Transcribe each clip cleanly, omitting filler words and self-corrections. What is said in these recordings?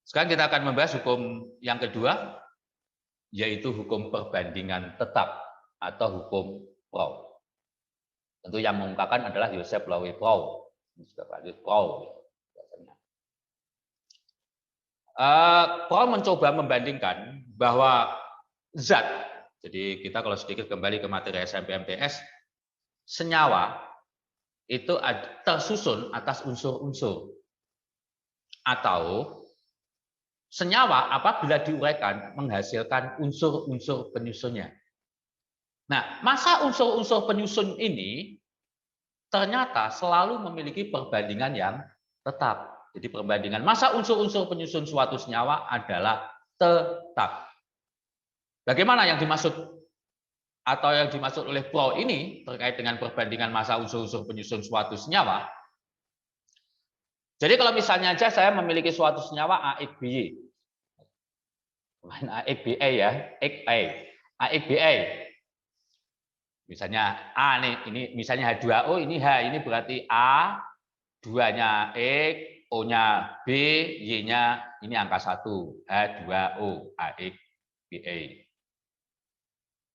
Sekarang kita akan membahas hukum yang kedua, yaitu hukum perbandingan tetap atau hukum Proud. Tentu yang mengungkapkan adalah Joseph Lowe Proud. Ini juga panggil Proud. Proud mencoba membandingkan bahwa zat, jadi kita kalau sedikit kembali ke materi SMP MTS, senyawa itu tersusun atas unsur-unsur, atau senyawa apabila diuraikan menghasilkan unsur-unsur penyusunnya. Nah, masa unsur-unsur penyusun ini ternyata selalu memiliki perbandingan yang tetap. Jadi perbandingan masa unsur-unsur penyusun suatu senyawa adalah tetap. Bagaimana yang dimaksud atau yang dimaksud oleh Proud ini terkait dengan perbandingan masa unsur-unsur penyusun suatu senyawa? Jadi kalau misalnya aja saya memiliki suatu senyawa AXBY, bukan AXBA ya, AXBA. Misalnya A nih, ini misalnya H2O, ini H, ini berarti A, 2-nya X, O-nya B, Y-nya ini angka 1, H2O, AXBA.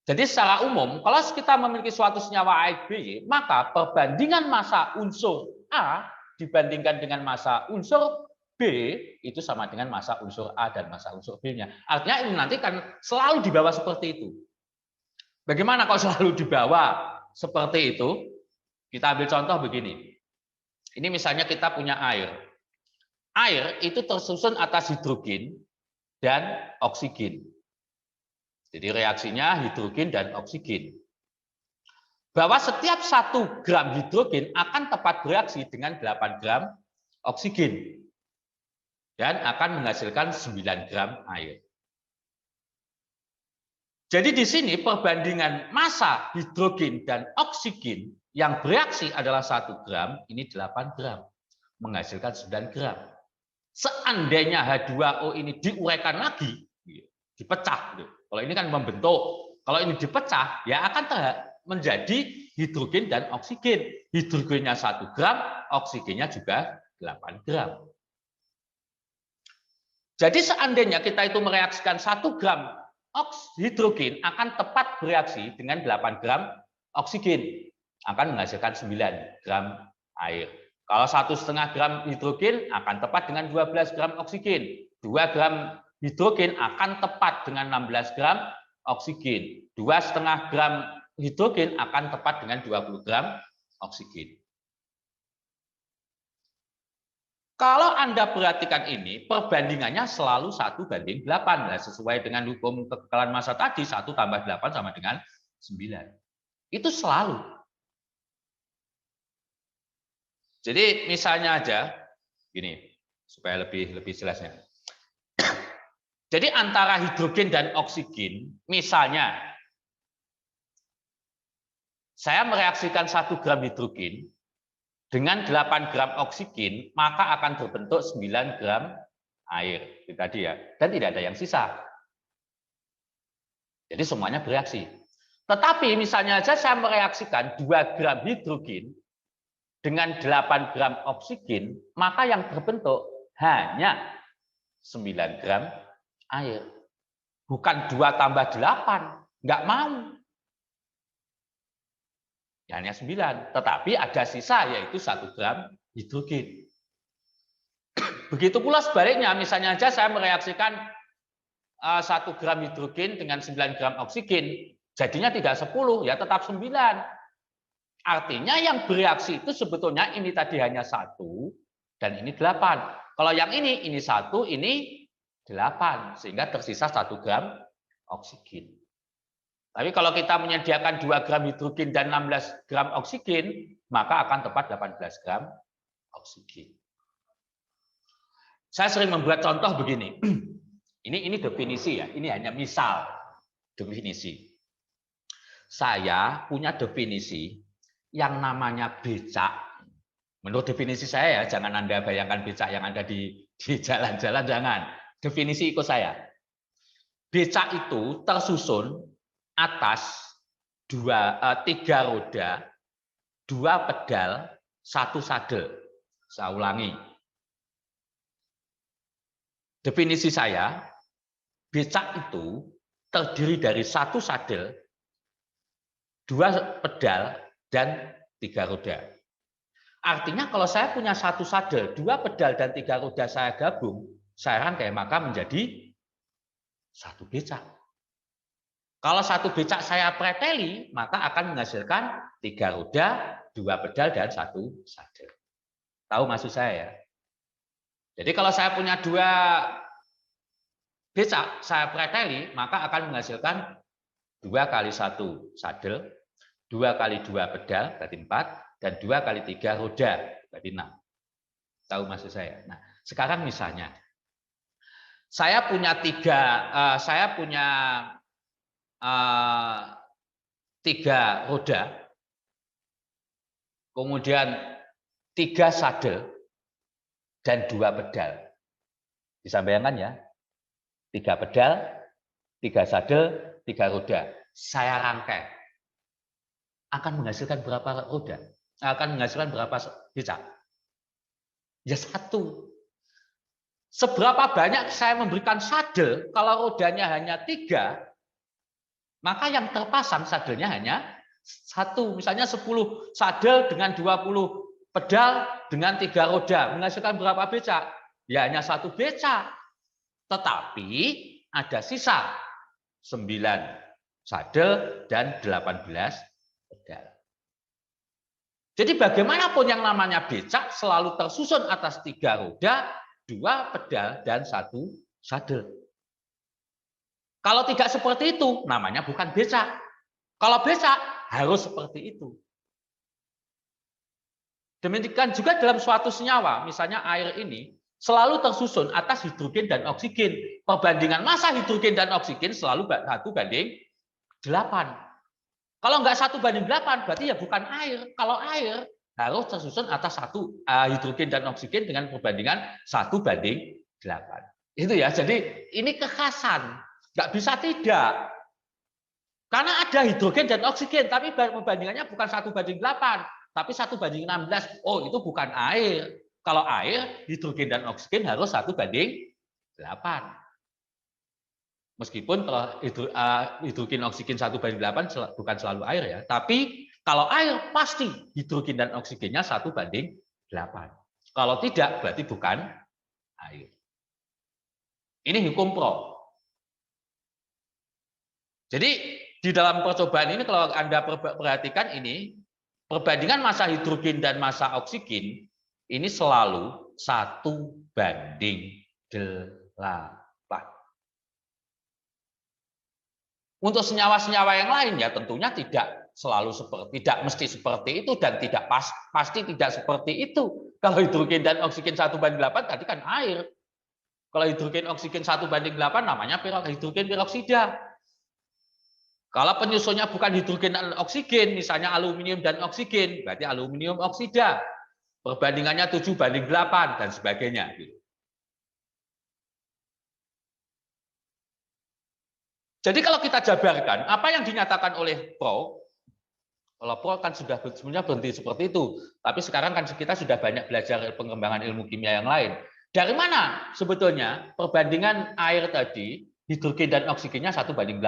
Jadi secara umum, kalau kita memiliki suatu senyawa AXBY, maka perbandingan massa unsur A dibandingkan dengan massa unsur B itu sama dengan massa unsur A dan massa unsur B-nya. Artinya ini nanti kan selalu di bawah seperti itu. Bagaimana kalau selalu di bawah seperti itu? Kita ambil contoh begini. Ini misalnya kita punya air. Air itu tersusun atas hidrogen dan oksigen. Jadi reaksinya hidrogen dan oksigen. Bahwa setiap 1 gram hidrogen akan tepat bereaksi dengan 8 gram oksigen. Dan akan menghasilkan 9 gram air. Jadi di sini perbandingan massa hidrogen dan oksigen yang bereaksi adalah 1 gram, ini 8 gram, menghasilkan 9 gram. Seandainya H2O ini diuraikan lagi, dipecah. Kalau ini kan membentuk, kalau ini dipecah, ya akan menjadi hidrogen dan oksigen. Hidrogennya 1 gram, oksigennya juga 8 gram. Jadi seandainya kita itu mereaksikan 1 gram hidrogen akan tepat bereaksi dengan 8 gram oksigen, akan menghasilkan 9 gram air. Kalau 1,5 gram hidrogen akan tepat dengan 12 gram oksigen. 2 gram hidrogen akan tepat dengan 16 gram oksigen. 2,5 gram hidrogen akan tepat dengan 20 gram oksigen. Kalau Anda perhatikan ini, perbandingannya selalu 1:8. Nah, sesuai dengan hukum kekekalan massa tadi, 1 tambah 8 sama dengan 9. Itu selalu. Jadi misalnya aja, gini, supaya lebih jelasnya. Jadi antara hidrogen dan oksigen, misalnya, saya mereaksikan 1 gram hidrogen, dengan 8 gram oksigen, maka akan terbentuk 9 gram air. Itu tadi ya. Dan tidak ada yang sisa. Jadi semuanya bereaksi. Tetapi misalnya saja saya mereaksikan 2 gram hidrogen dengan 8 gram oksigen, maka yang terbentuk hanya 9 gram air. Bukan 2 tambah 8. Nggak mau. Hanya 9, tetapi ada sisa yaitu 1 gram hidrogen. Begitu pula sebaliknya, misalnya saja saya mereaksikan 1 gram hidrogen dengan 9 gram oksigen, jadinya tidak 10, ya tetap 9. Artinya yang bereaksi itu sebetulnya ini tadi hanya 1 dan ini 8. Kalau yang ini 1, ini 8, sehingga tersisa 1 gram oksigen. Tapi kalau kita menyediakan 2 gram hidrogen dan 16 gram oksigen, maka akan tepat 18 gram oksigen. Saya sering membuat contoh begini. Ini definisi ya, ini hanya misal definisi. Saya punya definisi yang namanya becak. Menurut definisi saya ya, jangan Anda bayangkan becak yang ada di jalan-jalan, jangan. Definisi ikut saya. Becak itu tersusun atas 3 roda, 2 pedal, 1 sadel. Saya ulangi. definisi saya, becak itu terdiri dari satu sadel, dua pedal, dan tiga roda. Artinya kalau saya punya satu sadel, dua pedal, dan tiga roda saya gabung, saya rangkai, maka menjadi satu becak. Kalau satu becak saya preteli, maka akan menghasilkan tiga roda, dua pedal, dan satu sadel. Tahu maksud saya ya? Jadi kalau saya punya dua becak, saya preteli, maka akan menghasilkan 2 kali 1 sadel, 2 kali 2 pedal, berarti 4, dan 2 kali 3 roda, berarti 6. Tahu maksud saya? Nah, sekarang misalnya, saya punya 3 roda, kemudian 3 sadel, dan 2 pedal. Bisa bayangkan ya? 3 pedal, 3 sadel, 3 roda. Saya rangkai. Akan menghasilkan berapa roda? Akan menghasilkan berapa becak? Ya 1. Seberapa banyak saya memberikan sadel, kalau rodanya hanya 3, maka yang terpasang sadelnya hanya 1. Misalnya 10 sadel dengan 20 pedal dengan 3 roda. Menghasilkan berapa becak? Ya hanya 1 becak. Tetapi ada sisa 9 sadel dan 18 pedal. Jadi bagaimanapun yang namanya becak selalu tersusun atas 3 roda, 2 pedal, dan 1 sadel. Kalau tidak seperti itu, namanya bukan becak. Kalau becak, harus seperti itu. Demikian juga dalam suatu senyawa, misalnya air ini, selalu tersusun atas hidrogen dan oksigen. Perbandingan massa hidrogen dan oksigen selalu 1:8. Kalau nggak 1:8, berarti ya bukan air. Kalau air, harus tersusun atas hidrogen dan oksigen dengan perbandingan 1:8. Itu ya, jadi ini kekhasan. Nggak bisa tidak. Karena ada hidrogen dan oksigen, tapi perbandingannya bukan 1:8, tapi 1:16. Oh, itu bukan air. Kalau air, hidrogen dan oksigen harus 1:8. Meskipun kalau hidrogen oksigen 1:8 bukan selalu air ya, tapi kalau air pasti hidrogen dan oksigennya 1:8. Kalau tidak berarti bukan air. Ini hukum Pro. Jadi di dalam percobaan ini kalau Anda perhatikan ini, perbandingan massa hidrogen dan massa oksigen ini selalu 1:8. Untuk senyawa-senyawa yang lain ya tentunya tidak mesti seperti itu dan tidak pasti tidak seperti itu. Kalau hidrogen dan oksigen 1:8 tadi kan air. Kalau hidrogen oksigen 1:8 namanya hidrogen peroksida. Kalau penyusunnya bukan hidrogen dan oksigen, misalnya aluminium dan oksigen, berarti aluminium oksida. Perbandingannya 7:8 dan sebagainya. Jadi kalau kita jabarkan, apa yang dinyatakan oleh Pro, kalau Pro kan sudah sebenarnya berhenti seperti itu, tapi sekarang kan kita sudah banyak belajar pengembangan ilmu kimia yang lain. Dari mana sebetulnya perbandingan air tadi, hidrogen dan oksigennya 1:8?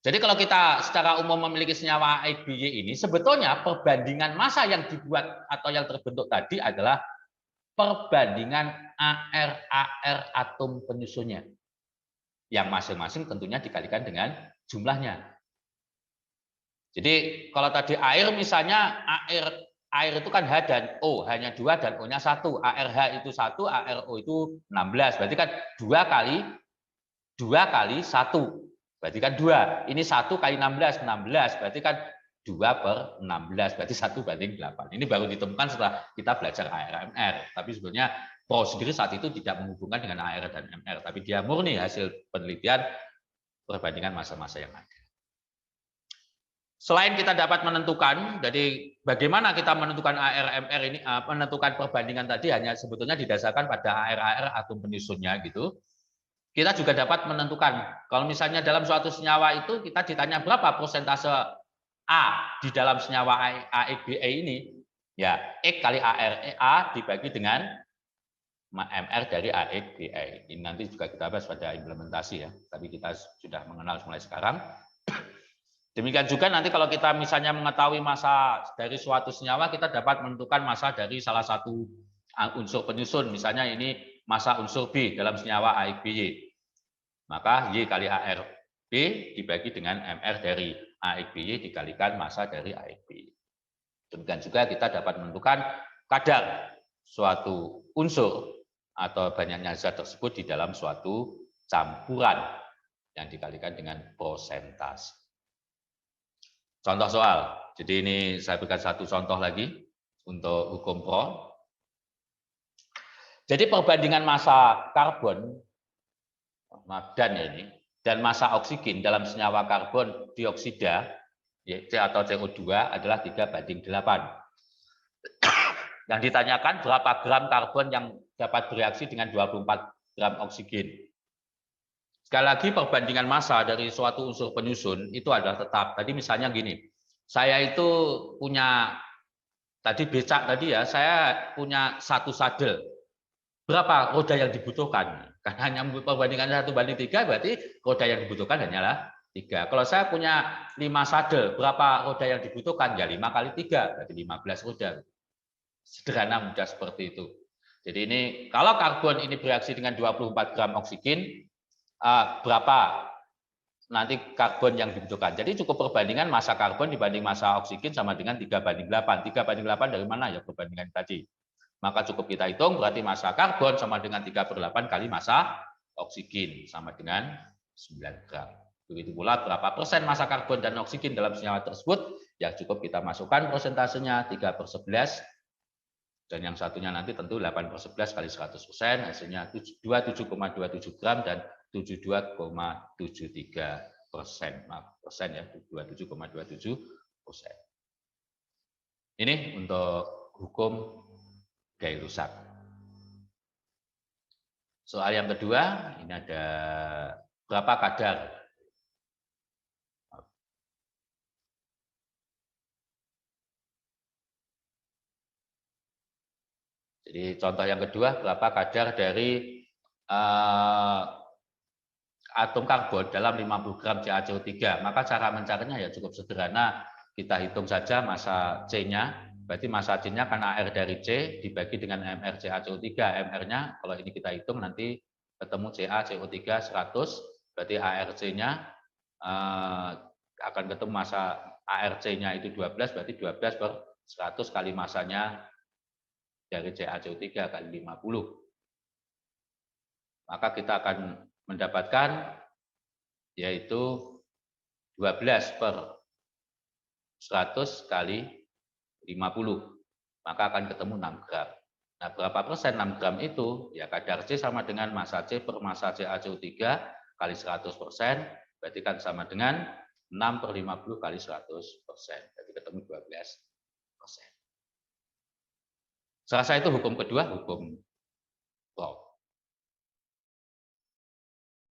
Jadi kalau kita secara umum memiliki senyawa ABY ini, sebetulnya perbandingan massa yang dibuat atau yang terbentuk tadi adalah perbandingan AR atom penyusunnya. Yang masing-masing tentunya dikalikan dengan jumlahnya. Jadi kalau tadi air misalnya air itu kan H dan O, hanya 2 dan O-nya 1. ARH itu 1, ARO itu 16. Berarti kan 2 kali 1. Berarti kan 2. Ini 1 kali 16, 16. Berarti kan 2/16. Berarti 1:8. Ini baru ditemukan setelah kita belajar ARMR. Tapi sebetulnya Pro sendiri saat itu tidak menghubungkan dengan AR dan MR. Tapi dia murni hasil penelitian perbandingan massa-massa yang ada. Selain kita dapat menentukan, jadi bagaimana kita menentukan AR/MR ini, menentukan perbandingan tadi hanya sebetulnya didasarkan pada AR atom penyusunnya gitu. Kita juga dapat menentukan, kalau misalnya dalam suatu senyawa itu kita ditanya berapa persentase A di dalam senyawa AEBA ini, ya X kali A dibagi dengan MR dari AX BI. Ini nanti juga kita bahas pada implementasi ya, tapi kita sudah mengenal mulai sekarang. Demikian juga nanti kalau kita misalnya mengetahui massa dari suatu senyawa, kita dapat menentukan massa dari salah satu unsur penyusun. Misalnya ini massa unsur B dalam senyawa AXBY. Maka Y kali AR B dibagi dengan MR dari AXBY dikalikan massa dari AXBY. Demikian juga kita dapat menentukan kadar suatu unsur atau banyaknya zat tersebut di dalam suatu campuran yang dikalikan dengan persentase. Contoh soal. Jadi ini saya berikan satu contoh lagi untuk hukum Pro. Jadi perbandingan massa karbon dan ini dan massa oksigen dalam senyawa karbon dioksida C atau CO2 adalah 3:8. Yang ditanyakan berapa gram karbon yang dapat bereaksi dengan 24 gram oksigen. Sekali lagi perbandingan massa dari suatu unsur penyusun itu adalah tetap. Tadi misalnya gini, saya itu punya tadi becak tadi ya, saya punya 1 sadel. Berapa roda yang dibutuhkan? Karena hanya perbandingan 1:3 berarti roda yang dibutuhkan hanyalah 3. Kalau saya punya 5 sadel, berapa roda yang dibutuhkan? Ya 5 kali 3, berarti 15 roda. Sederhana mudah seperti itu. Jadi ini kalau karbon ini bereaksi dengan 24 gram oksigen, berapa nanti karbon yang dibutuhkan. Jadi cukup perbandingan massa karbon dibanding massa oksigen sama dengan 3:8. 3:8 dari mana ya perbandingan tadi? Maka cukup kita hitung berarti massa karbon sama dengan 3/8 kali massa oksigen sama dengan 9 gram. Begitu pula berapa persen massa karbon dan oksigen dalam senyawa tersebut, ya cukup kita masukkan persentasenya 3/11 dan yang satunya nanti tentu 8/11 kali 100%, hasilnya 27,27 gram dan 72,73%. Persen ya, 27,27%. Ini untuk hukum gaya rusak. Soal yang kedua, ini ada berapa kadar. Jadi contoh yang kedua, berapa kadar dari atom karbon dalam 50 gram CaCO3. Maka cara mencarinya ya cukup sederhana. Kita hitung saja massa C-nya. Berarti massa C-nya karena R dari C dibagi dengan MR CaCO3. MR-nya kalau ini kita hitung nanti ketemu CaCO3 100. Berarti ARC-nya akan ketemu massa ARC-nya itu 12. Berarti 12/100 kali massanya dari CaCO3 kali 50. Maka kita akan mendapatkan yaitu 12/100 kali 50. Maka akan ketemu 6 gram. Nah, berapa persen 6 gram itu? Ya kadar C sama dengan massa C per massa CaCO3 kali 100%. Berarti kan sama dengan 6/50 kali 100%. Berarti ketemu 12%. Serasa itu hukum kedua, hukum